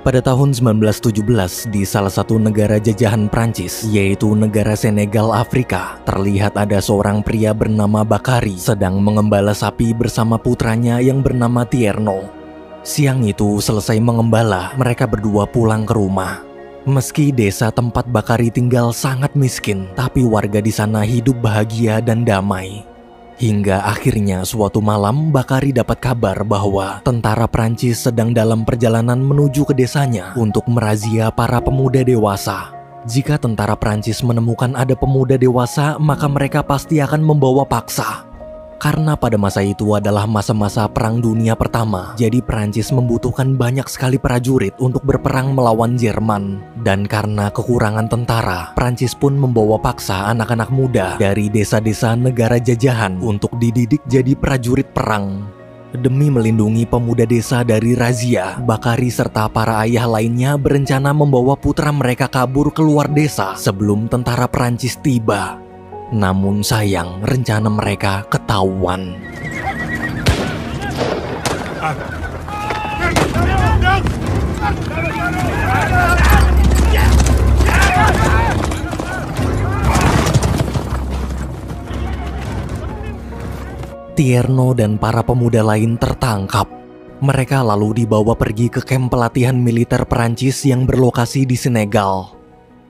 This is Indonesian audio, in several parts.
Pada tahun 1917, di salah satu negara jajahan Prancis, yaitu negara Senegal, Afrika, terlihat ada seorang pria bernama Bakari sedang mengembala sapi bersama putranya yang bernama Tierno. Siang itu selesai mengembala, mereka berdua pulang ke rumah. Meski desa tempat Bakari tinggal sangat miskin, tapi warga di sana hidup bahagia dan damai. Hingga akhirnya suatu malam Bakari dapat kabar bahwa tentara Prancis sedang dalam perjalanan menuju ke desanya untuk merazia para pemuda dewasa. Jika tentara Prancis menemukan ada pemuda dewasa, maka mereka pasti akan membawa paksa. Karena pada masa itu adalah masa-masa Perang Dunia Pertama, jadi Prancis membutuhkan banyak sekali prajurit untuk berperang melawan Jerman. Dan karena kekurangan tentara, Prancis pun membawa paksa anak-anak muda dari desa-desa negara jajahan untuk dididik jadi prajurit perang. Demi melindungi pemuda desa dari razia, Bakari serta para ayah lainnya berencana membawa putra mereka kabur keluar desa sebelum tentara Prancis tiba. Namun sayang, rencana mereka ketahuan. Tierno dan para pemuda lain tertangkap. Mereka lalu dibawa pergi ke kamp pelatihan militer Perancis yang berlokasi di Senegal.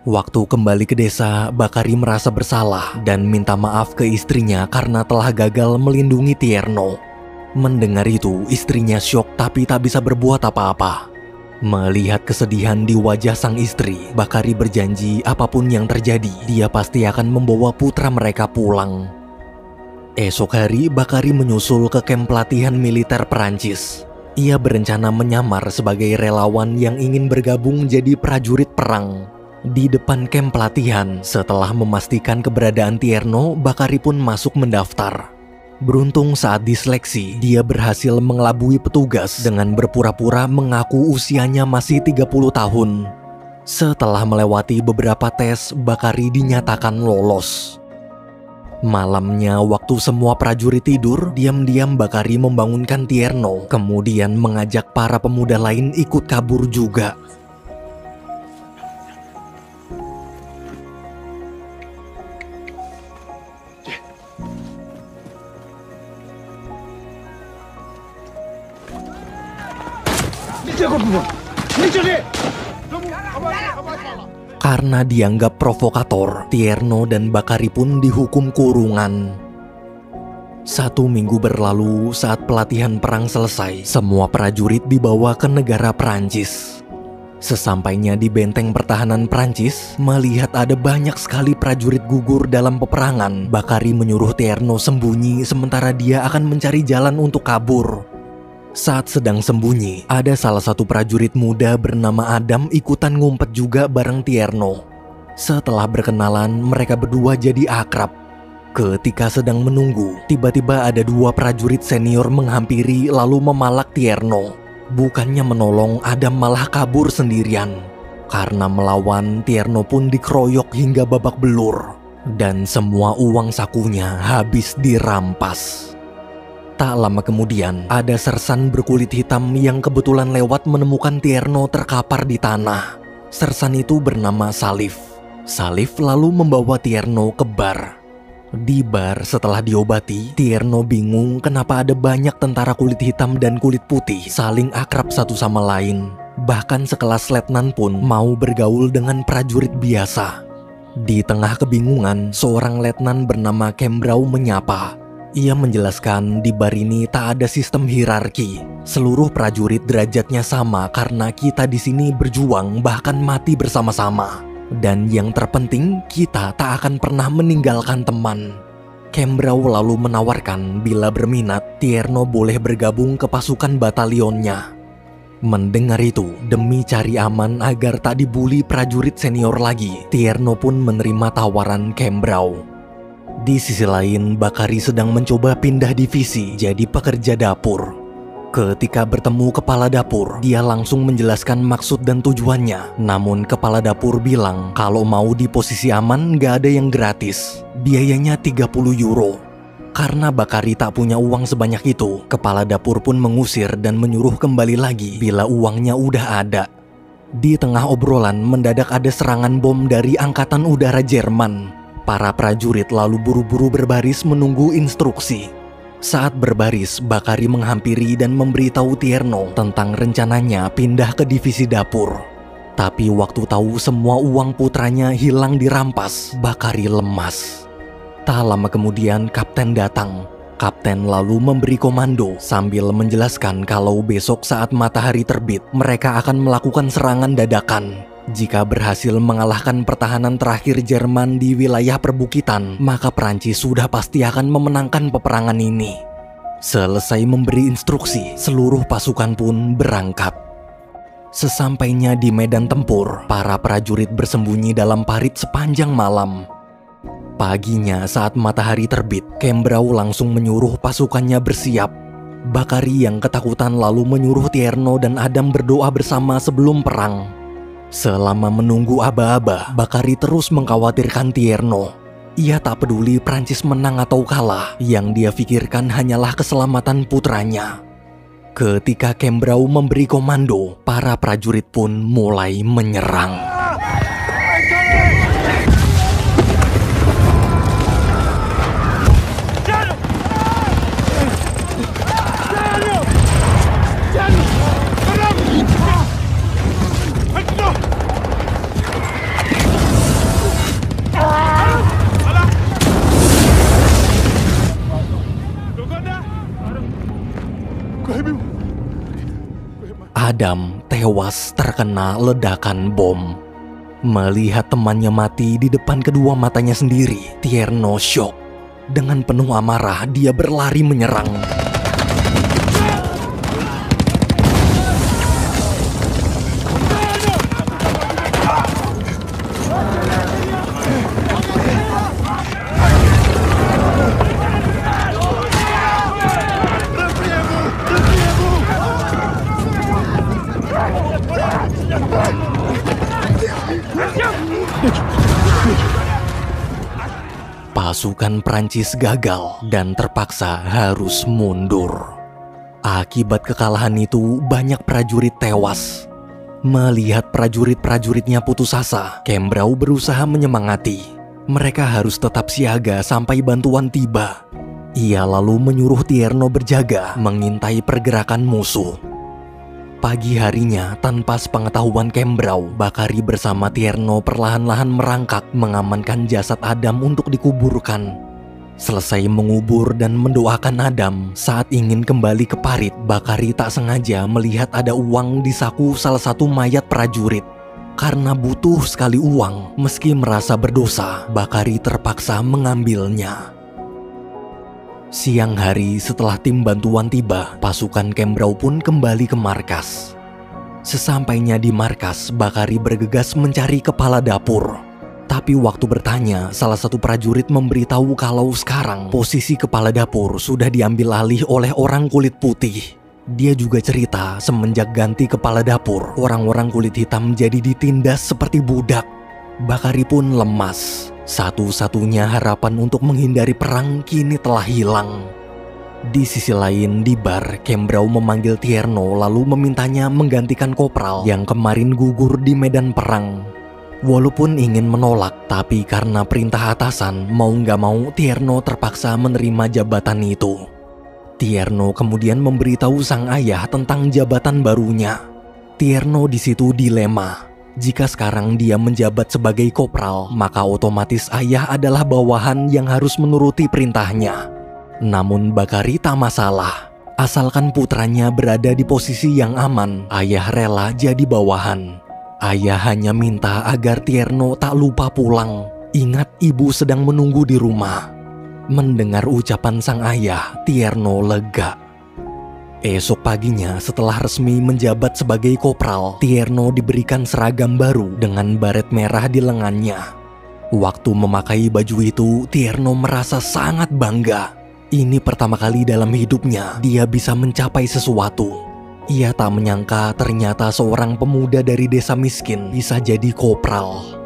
Waktu kembali ke desa, Bakari merasa bersalah dan minta maaf ke istrinya karena telah gagal melindungi Tierno. Mendengar itu, istrinya syok tapi tak bisa berbuat apa-apa. Melihat kesedihan di wajah sang istri, Bakari berjanji apapun yang terjadi, dia pasti akan membawa putra mereka pulang. Esok hari, Bakari menyusul ke kamp pelatihan militer Perancis. Ia berencana menyamar sebagai relawan yang ingin bergabung jadi prajurit perang. Di depan kamp pelatihan, setelah memastikan keberadaan Tierno, Bakari pun masuk mendaftar. Beruntung saat diseleksi, dia berhasil mengelabui petugas dengan berpura-pura mengaku usianya masih 30 tahun. Setelah melewati beberapa tes, Bakari dinyatakan lolos. Malamnya, waktu semua prajurit tidur, diam-diam Bakari membangunkan Tierno, kemudian mengajak para pemuda lain ikut kabur juga. Karena dianggap provokator, Tierno dan Bakari pun dihukum kurungan. 1 minggu berlalu, saat pelatihan perang selesai, semua prajurit dibawa ke negara Prancis. Sesampainya di benteng pertahanan Prancis, melihat ada banyak sekali prajurit gugur dalam peperangan, Bakari menyuruh Tierno sembunyi sementara dia akan mencari jalan untuk kabur. Saat sedang sembunyi, ada salah satu prajurit muda bernama Adam ikutan ngumpet juga bareng Tierno. Setelah berkenalan, mereka berdua jadi akrab. Ketika sedang menunggu, tiba-tiba ada 2 prajurit senior menghampiri lalu memalak Tierno. Bukannya menolong, Adam malah kabur sendirian. Karena melawan, Tierno pun dikeroyok hingga babak belur. Dan semua uang sakunya habis dirampas. Tak lama kemudian, ada sersan berkulit hitam yang kebetulan lewat menemukan Tierno terkapar di tanah. Sersan itu bernama Salif. Salif lalu membawa Tierno ke bar. Di bar setelah diobati, Tierno bingung kenapa ada banyak tentara kulit hitam dan kulit putih saling akrab satu sama lain. Bahkan sekelas letnan pun mau bergaul dengan prajurit biasa. Di tengah kebingungan, seorang letnan bernama Kembrau menyapa. Ia menjelaskan di bar ini tak ada sistem hierarki. Seluruh prajurit derajatnya sama karena kita di sini berjuang bahkan mati bersama-sama. Dan yang terpenting, kita tak akan pernah meninggalkan teman. Kembrau lalu menawarkan bila berminat, Tierno boleh bergabung ke pasukan batalionnya. Mendengar itu, demi cari aman agar tak dibuli prajurit senior lagi, Tierno pun menerima tawaran Kembrau. Di sisi lain, Bakari sedang mencoba pindah divisi jadi pekerja dapur. Ketika bertemu kepala dapur, dia langsung menjelaskan maksud dan tujuannya. Namun kepala dapur bilang kalau mau di posisi aman gak ada yang gratis. Biayanya 30 euro. Karena Bakari tak punya uang sebanyak itu, kepala dapur pun mengusir dan menyuruh kembali lagi bila uangnya udah ada. Di tengah obrolan mendadak ada serangan bom dari Angkatan Udara Jerman. Para prajurit lalu buru-buru berbaris menunggu instruksi. Saat berbaris, Bakari menghampiri dan memberitahu Tierno tentang rencananya pindah ke divisi dapur. Tapi waktu tahu semua uang putranya hilang dirampas, Bakari lemas. Tak lama kemudian Kapten datang. Kapten lalu memberi komando sambil menjelaskan kalau besok saat matahari terbit mereka akan melakukan serangan dadakan. Jika berhasil mengalahkan pertahanan terakhir Jerman di wilayah perbukitan, maka Prancis sudah pasti akan memenangkan peperangan ini. Selesai memberi instruksi, seluruh pasukan pun berangkat. Sesampainya di medan tempur, para prajurit bersembunyi dalam parit sepanjang malam. Paginya saat matahari terbit, Kembrau langsung menyuruh pasukannya bersiap. Bakari yang ketakutan lalu menyuruh Tierno dan Adam berdoa bersama sebelum perang. Selama menunggu aba-aba, Bakari terus mengkhawatirkan Tierno. Ia tak peduli Prancis menang atau kalah, yang dia pikirkan hanyalah keselamatan putranya. Ketika Kembrau memberi komando, para prajurit pun mulai menyerang. Adam tewas terkena ledakan bom. Melihat temannya mati di depan kedua matanya sendiri, Tierno syok. Dengan penuh amarah, dia berlari menyerang. Pasukan Prancis gagal dan terpaksa harus mundur. Akibat kekalahan itu, banyak prajurit tewas. Melihat prajurit-prajuritnya putus asa, Kembrau berusaha menyemangati. Mereka harus tetap siaga sampai bantuan tiba. Ia lalu menyuruh Tierno berjaga mengintai pergerakan musuh. Pagi harinya, tanpa sepengetahuan Kembrau, Bakari bersama Tierno perlahan-lahan merangkak mengamankan jasad Adam untuk dikuburkan. Selesai mengubur dan mendoakan Adam, saat ingin kembali ke parit, Bakari tak sengaja melihat ada uang di saku salah satu mayat prajurit. Karena butuh sekali uang, meski merasa berdosa, Bakari terpaksa mengambilnya. Siang hari setelah tim bantuan tiba, pasukan Kembrau pun kembali ke markas. Sesampainya di markas, Bakari bergegas mencari kepala dapur. Tapi waktu bertanya, salah satu prajurit memberitahu kalau sekarang posisi kepala dapur sudah diambil alih oleh orang kulit putih. Dia juga cerita semenjak ganti kepala dapur, orang-orang kulit hitam jadi ditindas seperti budak. Bakari pun lemas. Satu-satunya harapan untuk menghindari perang kini telah hilang. Di sisi lain, di bar, Kembrau memanggil Tierno lalu memintanya menggantikan kopral yang kemarin gugur di medan perang. Walaupun ingin menolak, tapi karena perintah atasan, mau nggak mau Tierno terpaksa menerima jabatan itu. Tierno kemudian memberitahu sang ayah tentang jabatan barunya. Tierno di situ dilema. Jika sekarang dia menjabat sebagai kopral, maka otomatis ayah adalah bawahan yang harus menuruti perintahnya. Namun Bakari tak masalah. Asalkan putranya berada di posisi yang aman, ayah rela jadi bawahan. Ayah hanya minta agar Tierno tak lupa pulang. Ingat ibu sedang menunggu di rumah. Mendengar ucapan sang ayah, Tierno lega. Esok paginya setelah resmi menjabat sebagai kopral, Tierno diberikan seragam baru dengan baret merah di lengannya. Waktu memakai baju itu, Tierno merasa sangat bangga. Ini pertama kali dalam hidupnya dia bisa mencapai sesuatu. Ia tak menyangka ternyata seorang pemuda dari desa miskin bisa jadi kopral.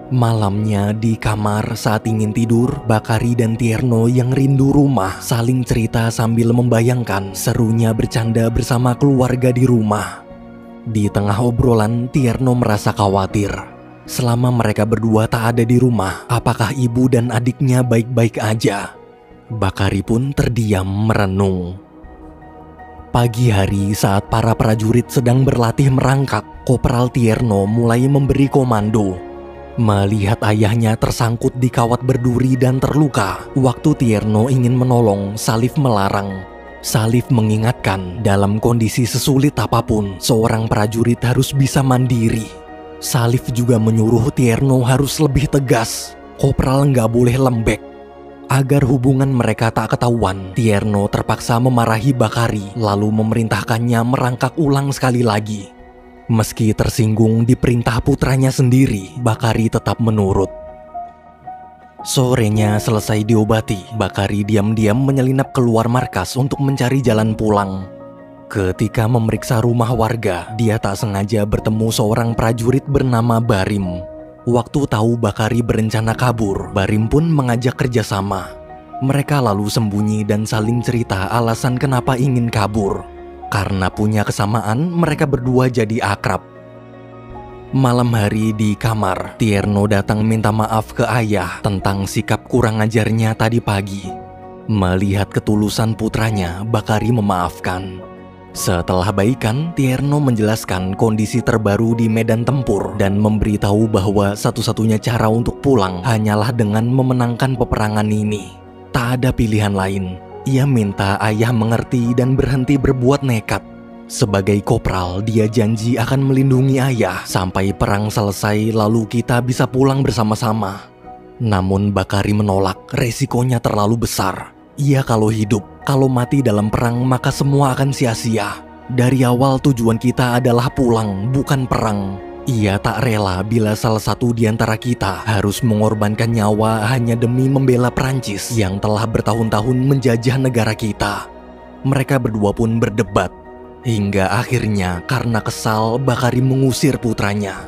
Malamnya di kamar saat ingin tidur, Bakari dan Tierno yang rindu rumah saling cerita sambil membayangkan serunya bercanda bersama keluarga di rumah. Di tengah obrolan, Tierno merasa khawatir. Selama mereka berdua tak ada di rumah, apakah ibu dan adiknya baik-baik aja? Bakari pun terdiam merenung. Pagi hari saat para prajurit sedang berlatih merangkak, Kopral Tierno mulai memberi komando. Melihat ayahnya tersangkut di kawat berduri dan terluka, waktu Tierno ingin menolong, Salif melarang. Salif mengingatkan, dalam kondisi sesulit apapun, seorang prajurit harus bisa mandiri. Salif juga menyuruh Tierno harus lebih tegas. Kopral nggak boleh lembek. Agar hubungan mereka tak ketahuan, Tierno terpaksa memarahi Bakari, lalu memerintahkannya merangkak ulang sekali lagi. Meski tersinggung di perintah putranya sendiri, Bakari tetap menurut. Sorenya selesai diobati, Bakari diam-diam menyelinap keluar markas untuk mencari jalan pulang. Ketika memeriksa rumah warga, dia tak sengaja bertemu seorang prajurit bernama Barim. Waktu tahu Bakari berencana kabur, Barim pun mengajak kerjasama. Mereka lalu sembunyi dan saling cerita alasan kenapa ingin kabur. Karena punya kesamaan, mereka berdua jadi akrab. Malam hari di kamar, Tierno datang minta maaf ke ayah tentang sikap kurang ajarnya tadi pagi. Melihat ketulusan putranya, Bakari memaafkan. Setelah baikan, Tierno menjelaskan kondisi terbaru di medan tempur dan memberitahu bahwa satu-satunya cara untuk pulang hanyalah dengan memenangkan peperangan ini. Tak ada pilihan lain. Ia minta ayah mengerti dan berhenti berbuat nekat. Sebagai kopral, dia janji akan melindungi ayah sampai perang selesai lalu kita bisa pulang bersama-sama. Namun Bakari menolak, resikonya terlalu besar. Ia kalau hidup, kalau mati dalam perang maka semua akan sia-sia. Dari awal tujuan kita adalah pulang, bukan perang. Ia tak rela bila salah satu di antara kita harus mengorbankan nyawa hanya demi membela Prancis yang telah bertahun-tahun menjajah negara kita. Mereka berdua pun berdebat. Hingga akhirnya karena kesal, Bakari mengusir putranya.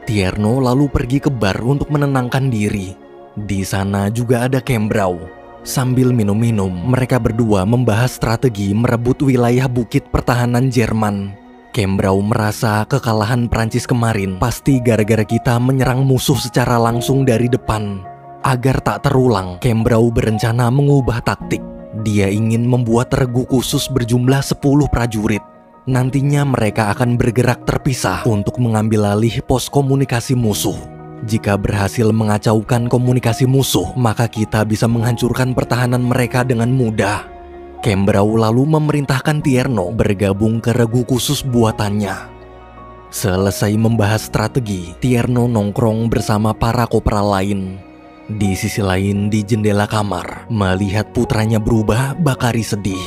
Tierno lalu pergi ke bar untuk menenangkan diri. Di sana juga ada Kembrau. Sambil minum-minum, mereka berdua membahas strategi merebut wilayah bukit pertahanan Jerman. Kembrau merasa kekalahan Prancis kemarin pasti gara-gara kita menyerang musuh secara langsung dari depan. Agar tak terulang, Kembrau berencana mengubah taktik. Dia ingin membuat regu khusus berjumlah 10 prajurit. Nantinya mereka akan bergerak terpisah untuk mengambil alih pos komunikasi musuh. Jika berhasil mengacaukan komunikasi musuh, maka kita bisa menghancurkan pertahanan mereka dengan mudah. Kembrau lalu memerintahkan Tierno bergabung ke regu khusus buatannya. Selesai membahas strategi, Tierno nongkrong bersama para kopral lain. Di sisi lain, di jendela kamar, melihat putranya berubah, Bakari sedih.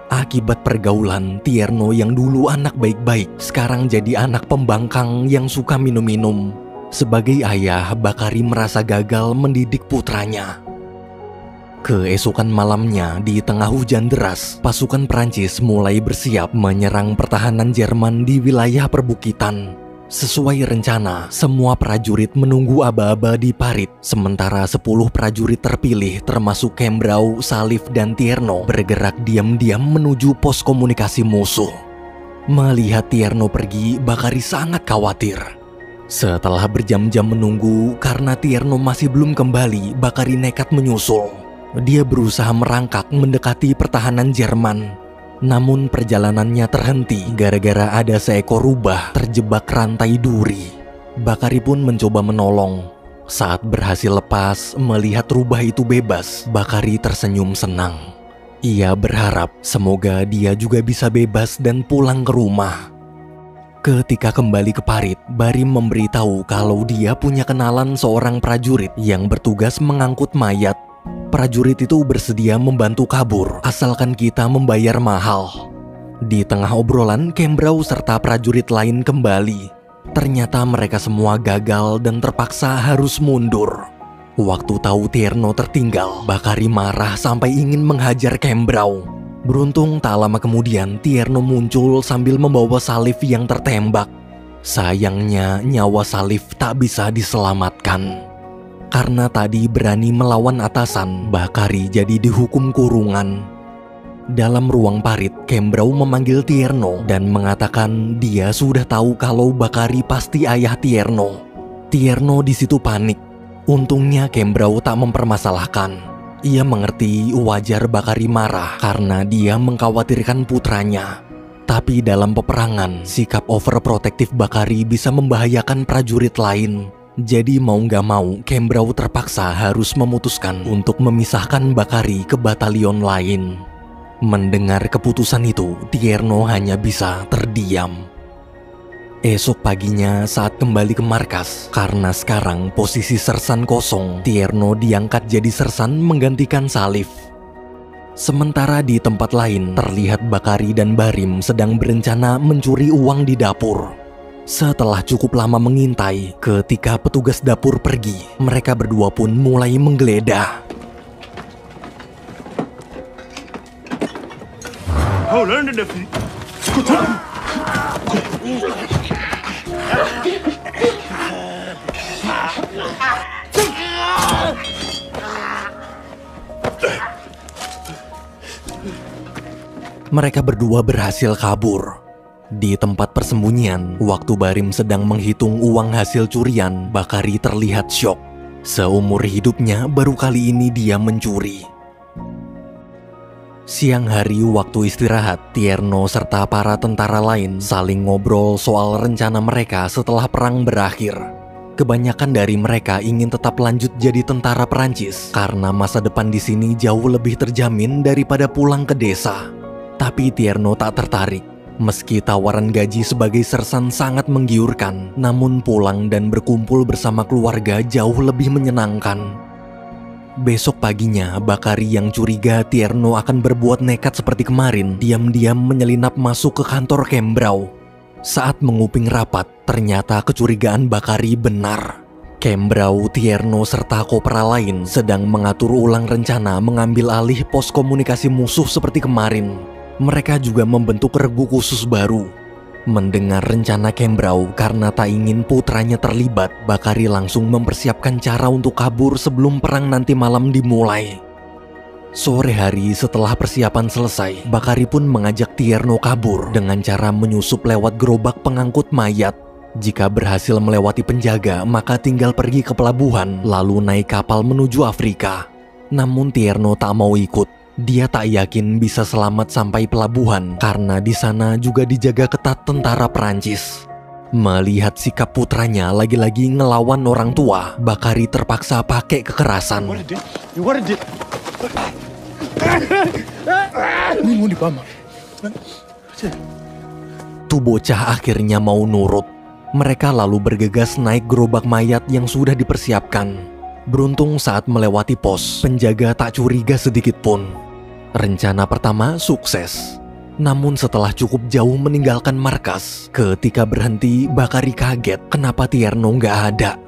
Akibat pergaulan, Tierno yang dulu anak baik-baik, sekarang jadi anak pembangkang yang suka minum-minum. Sebagai ayah, Bakari merasa gagal mendidik putranya. Keesokan malamnya, di tengah hujan deras, pasukan Prancis mulai bersiap menyerang pertahanan Jerman di wilayah perbukitan. Sesuai rencana, semua prajurit menunggu aba-aba di parit, sementara 10 prajurit terpilih termasuk Kembrau, Salif, dan Tierno bergerak diam-diam menuju pos komunikasi musuh. Melihat Tierno pergi, Bakari sangat khawatir. Setelah berjam-jam menunggu, karena Tierno masih belum kembali, Bakari nekat menyusul. Dia berusaha merangkak mendekati pertahanan Jerman. Namun perjalanannya terhenti gara-gara ada seekor rubah terjebak rantai duri. Bakari pun mencoba menolong. Saat berhasil lepas, melihat rubah itu bebas, Bakari tersenyum senang. Ia berharap semoga dia juga bisa bebas dan pulang ke rumah. Ketika kembali ke parit, Barim memberitahu kalau dia punya kenalan seorang prajurit yang bertugas mengangkut mayat. Prajurit itu bersedia membantu kabur asalkan kita membayar mahal. Di tengah obrolan, Kembrau serta prajurit lain kembali. Ternyata mereka semua gagal dan terpaksa harus mundur. Waktu tahu Tierno tertinggal, Bakari marah sampai ingin menghajar Kembrau. Beruntung tak lama kemudian Tierno muncul sambil membawa Salif yang tertembak. Sayangnya nyawa Salif tak bisa diselamatkan. Karena tadi berani melawan atasan, Bakari jadi dihukum kurungan. Dalam ruang parit, Kembrau memanggil Tierno dan mengatakan dia sudah tahu kalau Bakari pasti ayah Tierno. Tierno di situ panik. Untungnya Kembrau tak mempermasalahkan. Ia mengerti wajar Bakari marah karena dia mengkhawatirkan putranya. Tapi dalam peperangan, sikap overprotektif Bakari bisa membahayakan prajurit lain. Jadi mau gak mau, Kembrau terpaksa harus memutuskan untuk memisahkan Bakari ke batalion lain. Mendengar keputusan itu, Tierno hanya bisa terdiam. Esok paginya saat kembali ke markas, karena sekarang posisi sersan kosong, Tierno diangkat jadi sersan menggantikan Salif. Sementara di tempat lain, terlihat Bakari dan Barim sedang berencana mencuri uang di dapur. Setelah cukup lama mengintai, ketika petugas dapur pergi, mereka berdua pun mulai menggeledah. Mereka berdua berhasil kabur. Di tempat persembunyian, waktu Barim sedang menghitung uang hasil curian, Bakari terlihat syok. Seumur hidupnya baru kali ini dia mencuri. Siang hari waktu istirahat, Tierno serta para tentara lain saling ngobrol soal rencana mereka setelah perang berakhir. Kebanyakan dari mereka ingin tetap lanjut jadi tentara Perancis karena masa depan di sini jauh lebih terjamin daripada pulang ke desa. Tapi Tierno tak tertarik. Meski tawaran gaji sebagai sersan sangat menggiurkan, namun pulang dan berkumpul bersama keluarga jauh lebih menyenangkan. Besok paginya, Bakari yang curiga Tierno akan berbuat nekat seperti kemarin, diam-diam menyelinap masuk ke kantor Kembrau. Saat menguping rapat, ternyata kecurigaan Bakari benar. Kembrau, Tierno, serta kopral lain sedang mengatur ulang rencana mengambil alih pos komunikasi musuh seperti kemarin. Mereka juga membentuk regu khusus baru. Mendengar rencana Kembrau karena tak ingin putranya terlibat, Bakari langsung mempersiapkan cara untuk kabur sebelum perang nanti malam dimulai. Sore hari setelah persiapan selesai, Bakari pun mengajak Tierno kabur dengan cara menyusup lewat gerobak pengangkut mayat. Jika berhasil melewati penjaga, maka tinggal pergi ke pelabuhan lalu naik kapal menuju Afrika. Namun Tierno tak mau ikut. Dia tak yakin bisa selamat sampai pelabuhan karena di sana juga dijaga ketat tentara Perancis. Melihat sikap putranya lagi-lagi ngelawan orang tua, Bakari terpaksa pakai kekerasan. Tuh bocah akhirnya mau nurut. Mereka lalu bergegas naik gerobak mayat yang sudah dipersiapkan. Beruntung saat melewati pos, penjaga tak curiga sedikit pun. Rencana pertama sukses. Namun setelah cukup jauh meninggalkan markas, ketika berhenti, Bakari kaget kenapa Tierno nggak ada.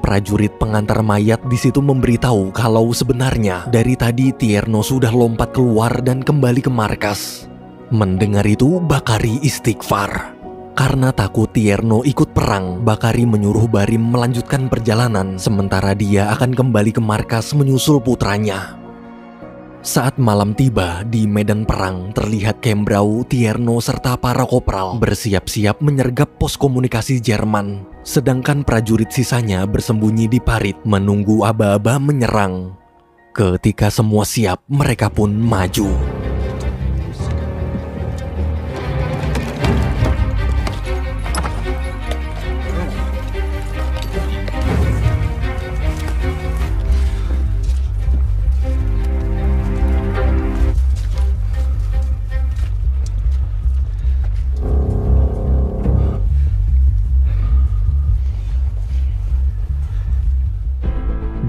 Prajurit pengantar mayat di situ memberitahu kalau sebenarnya dari tadi Tierno sudah lompat keluar dan kembali ke markas. Mendengar itu, Bakari istighfar. Karena takut Tierno ikut perang, Bakari menyuruh Barim melanjutkan perjalanan sementara dia akan kembali ke markas menyusul putranya. Saat malam tiba, di medan perang terlihat Kembrau, Tierno, serta para kopral bersiap-siap menyergap pos komunikasi Jerman. Sedangkan prajurit sisanya bersembunyi di parit menunggu aba-aba menyerang. Ketika semua siap, mereka pun maju.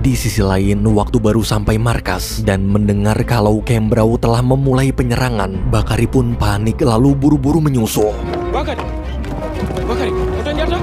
Di sisi lain, waktu baru sampai markas dan mendengar kalau Kembrau telah memulai penyerangan, Bakari pun panik lalu buru-buru menyusul. Bakari, ada nyata?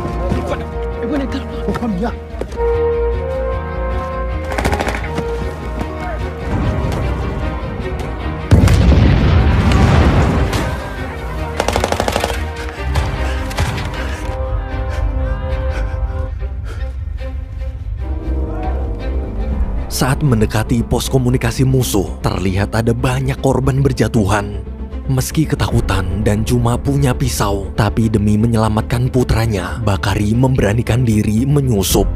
Saat mendekati pos komunikasi musuh, terlihat ada banyak korban berjatuhan. Meski ketakutan dan cuma punya pisau, tapi demi menyelamatkan putranya, Bakari memberanikan diri menyusup.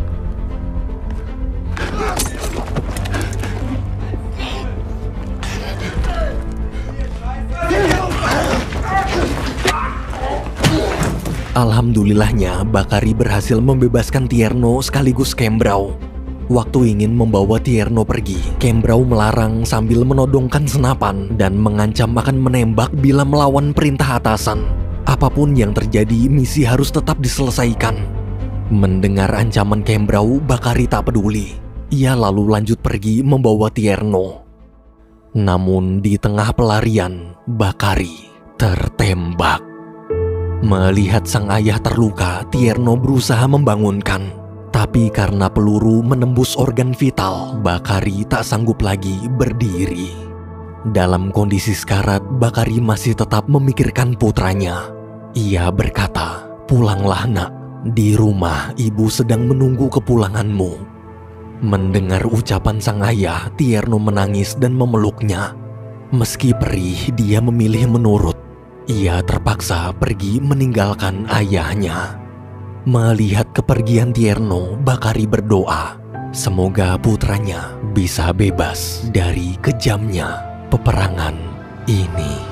Alhamdulillahnya, Bakari berhasil membebaskan Tierno sekaligus Kembrau. Waktu ingin membawa Tierno pergi, Kembrau melarang sambil menodongkan senapan dan mengancam akan menembak bila melawan perintah atasan. Apapun yang terjadi, misi harus tetap diselesaikan. Mendengar ancaman Kembrau, Bakari tak peduli. Ia lalu lanjut pergi membawa Tierno. Namun di tengah pelarian, Bakari tertembak. Melihat sang ayah terluka, Tierno berusaha membangunkan. Tapi karena peluru menembus organ vital, Bakari tak sanggup lagi berdiri. Dalam kondisi sekarat, Bakari masih tetap memikirkan putranya. Ia berkata, "Pulanglah nak, di rumah ibu sedang menunggu kepulanganmu." Mendengar ucapan sang ayah, Tierno menangis dan memeluknya. Meski perih, dia memilih menurut. Ia terpaksa pergi meninggalkan ayahnya. Melihat kepergian Tierno, Bakari berdoa, semoga putranya bisa bebas dari kejamnya peperangan ini.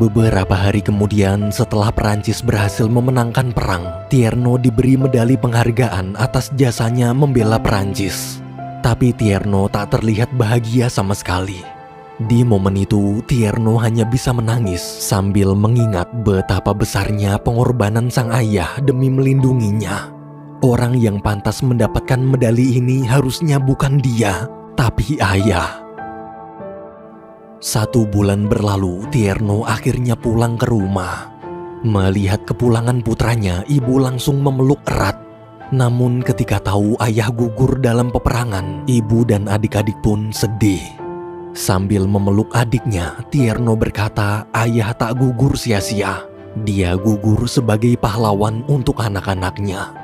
Beberapa hari kemudian, setelah Perancis berhasil memenangkan perang, Tierno diberi medali penghargaan atas jasanya membela Perancis. Tapi Tierno tak terlihat bahagia sama sekali. Di momen itu, Tierno hanya bisa menangis sambil mengingat betapa besarnya pengorbanan sang ayah demi melindunginya. Orang yang pantas mendapatkan medali ini harusnya bukan dia, tapi ayah. 1 bulan berlalu, Tierno akhirnya pulang ke rumah. Melihat kepulangan putranya, ibu langsung memeluk erat. Namun ketika tahu ayah gugur dalam peperangan, ibu dan adik-adik pun sedih. Sambil memeluk adiknya, Tierno berkata ayah tak gugur sia-sia. Dia gugur sebagai pahlawan untuk anak-anaknya.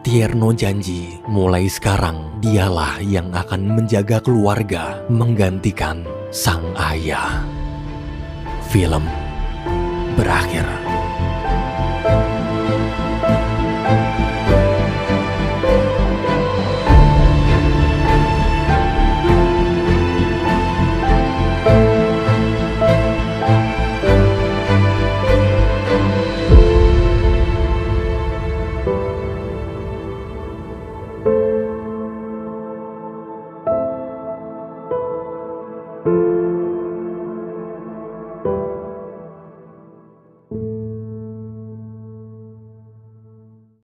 Tierno janji, mulai sekarang dialah yang akan menjaga keluarga, menggantikan sang ayah. Film berakhir.